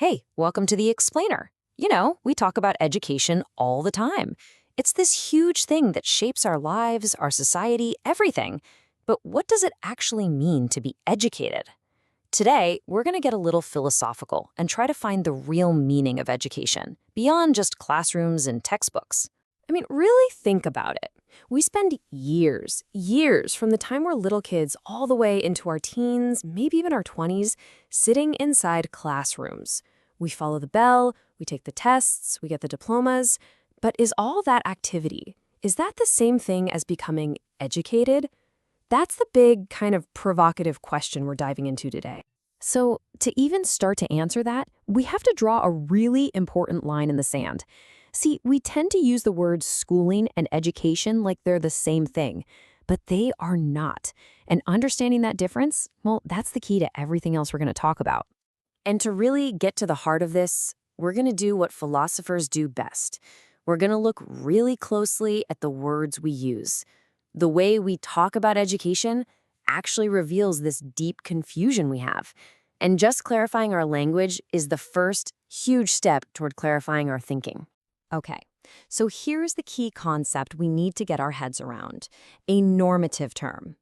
Hey, welcome to the Explainer. We talk about education all the time. It's this huge thing that shapes our lives, our society, everything. But what does it actually mean to be educated? Today, we're going to get a little philosophical and try to find the real meaning of education, beyond just classrooms and textbooks. I mean, really think about it. We spend years from the time we're little kids all the way into our teens, maybe even our 20s, sitting inside classrooms. We follow the bell, we take the tests, we get the diplomas. But is all that activity, is that the same thing as becoming educated? That's the big, kind of provocative question we're diving into today. So, to even start to answer that, we have to draw a really important line in the sand. See, we tend to use the words schooling and education like they're the same thing, but they are not. And understanding that difference, well, that's the key to everything else we're going to talk about. And to really get to the heart of this, we're going to do what philosophers do best. We're going to look really closely at the words we use. The way we talk about education actually reveals this deep confusion we have. And just clarifying our language is the first huge step toward clarifying our thinking. Okay, so here's the key concept we need to get our heads around: a normative term.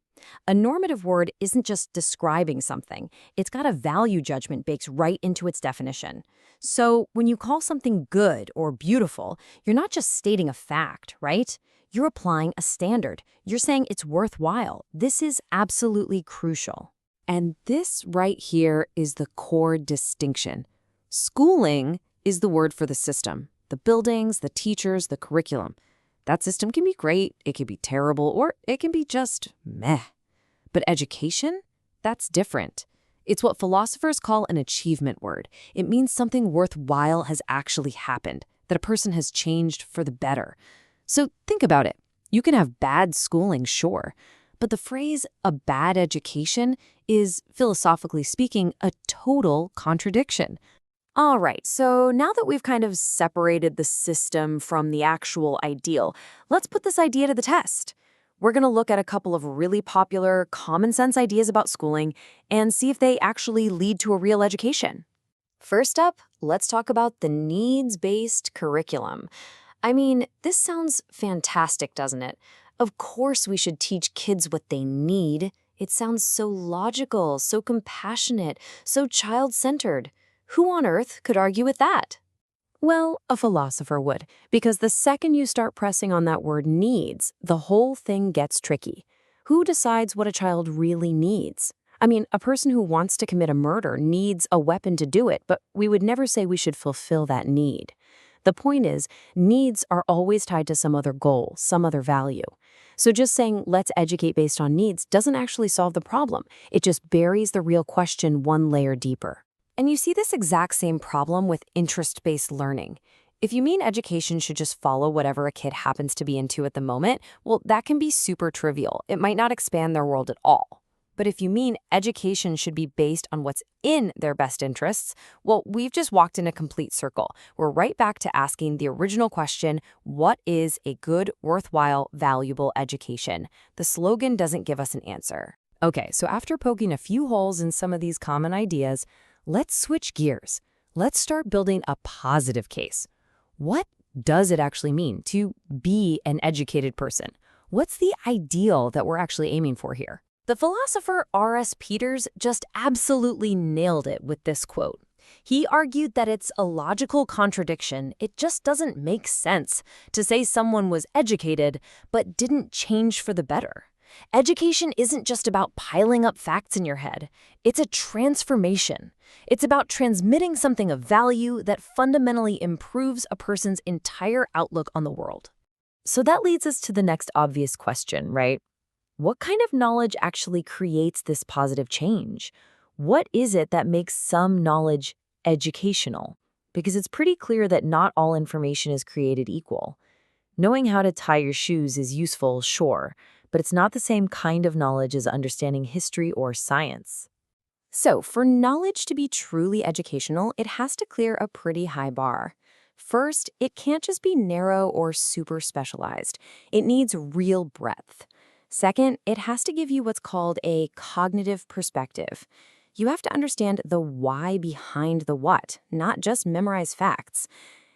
A normative word isn't just describing something. It's got a value judgment baked right into its definition. So when you call something good or beautiful, you're not just stating a fact, right? You're applying a standard. You're saying it's worthwhile. This is absolutely crucial. And this right here is the core distinction. Schooling is the word for the system. The buildings, the teachers, the curriculum. That system can be great, it can be terrible, or it can be just meh. But education? That's different. It's what philosophers call an achievement word. It means something worthwhile has actually happened, that a person has changed for the better. So think about it. You can have bad schooling, sure, but the phrase a bad education is, philosophically speaking, a total contradiction. All right, so now that we've kind of separated the system from the actual ideal, let's put this idea to the test. We're going to look at a couple of really popular, common sense ideas about schooling and see if they actually lead to a real education. First up, let's talk about the needs-based curriculum. I mean, this sounds fantastic, doesn't it? Of course we should teach kids what they need. It sounds so logical, so compassionate, so child-centered. Who on earth could argue with that? Well, a philosopher would, because the second you start pressing on that word needs, the whole thing gets tricky. Who decides what a child really needs? I mean, a person who wants to commit a murder needs a weapon to do it, but we would never say we should fulfill that need. The point is, needs are always tied to some other goal, some other value. So just saying, let's educate based on needs doesn't actually solve the problem. It just buries the real question one layer deeper. And you see this exact same problem with interest-based learning. If you mean education should just follow whatever a kid happens to be into at the moment, well, that can be super trivial. It might not expand their world at all. But if you mean education should be based on what's in their best interests, well, we've just walked in a complete circle. We're right back to asking the original question, what is a good, worthwhile, valuable education? The slogan doesn't give us an answer. Okay, so after poking a few holes in some of these common ideas, let's switch gears. Let's start building a positive case. What does it actually mean to be an educated person? What's the ideal that we're actually aiming for here? The philosopher R.S. Peters just absolutely nailed it with this quote. He argued that it's a logical contradiction. It just doesn't make sense to say someone was educated but didn't change for the better. Education isn't just about piling up facts in your head. It's a transformation. It's about transmitting something of value that fundamentally improves a person's entire outlook on the world. So that leads us to the next obvious question, right? What kind of knowledge actually creates this positive change? What is it that makes some knowledge educational? Because it's pretty clear that not all information is created equal. Knowing how to tie your shoes is useful, sure, but it's not the same kind of knowledge as understanding history or science. So, for knowledge to be truly educational, it has to clear a pretty high bar. First, it can't just be narrow or super specialized. It needs real breadth. Second, it has to give you what's called a cognitive perspective. You have to understand the why behind the what, not just memorize facts.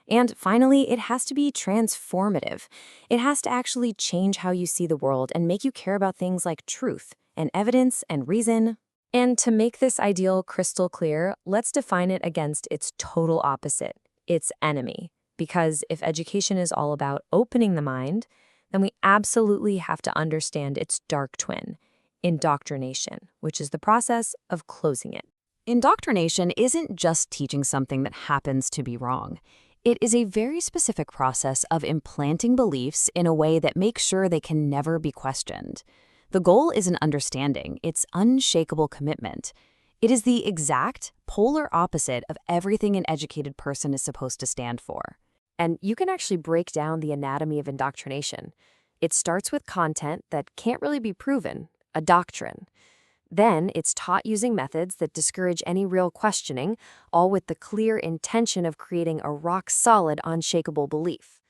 And finally, it has to be transformative. It has to actually change how you see the world and make you care about things like truth and evidence and reason. And to make this ideal crystal clear, let's define it against its total opposite, its enemy. Because if education is all about opening the mind, then we absolutely have to understand its dark twin, indoctrination, which is the process of closing it. Indoctrination isn't just teaching something that happens to be wrong. It is a very specific process of implanting beliefs in a way that makes sure they can never be questioned. The goal isn't understanding, it's unshakable commitment. It is the exact polar opposite of everything an educated person is supposed to stand for. And you can actually break down the anatomy of indoctrination. It starts with content that can't really be proven, a doctrine. Then it's taught using methods that discourage any real questioning, all with the clear intention of creating a rock-solid, unshakable belief.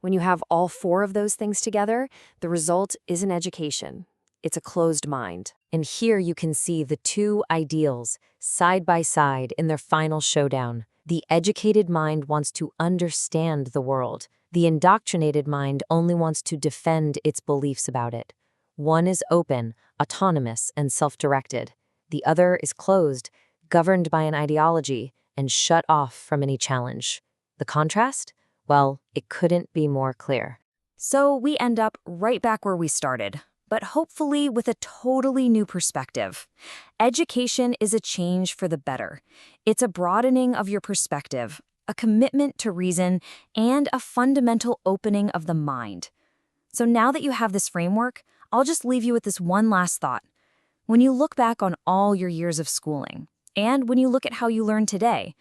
When you have all four of those things together, the result isn't education. It's a closed mind. And here you can see the two ideals, side by side in their final showdown. The educated mind wants to understand the world. The indoctrinated mind only wants to defend its beliefs about it. One is open, autonomous, and self-directed. The other is closed, governed by an ideology, and shut off from any challenge. The contrast? Well, it couldn't be more clear. So we end up right back where we started, but hopefully with a totally new perspective. Education is a change for the better. It's a broadening of your perspective, a commitment to reason, and a fundamental opening of the mind. So now that you have this framework, I'll just leave you with this one last thought. When you look back on all your years of schooling, and when you look at how you learn today,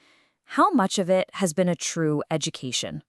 how much of it has been a true education?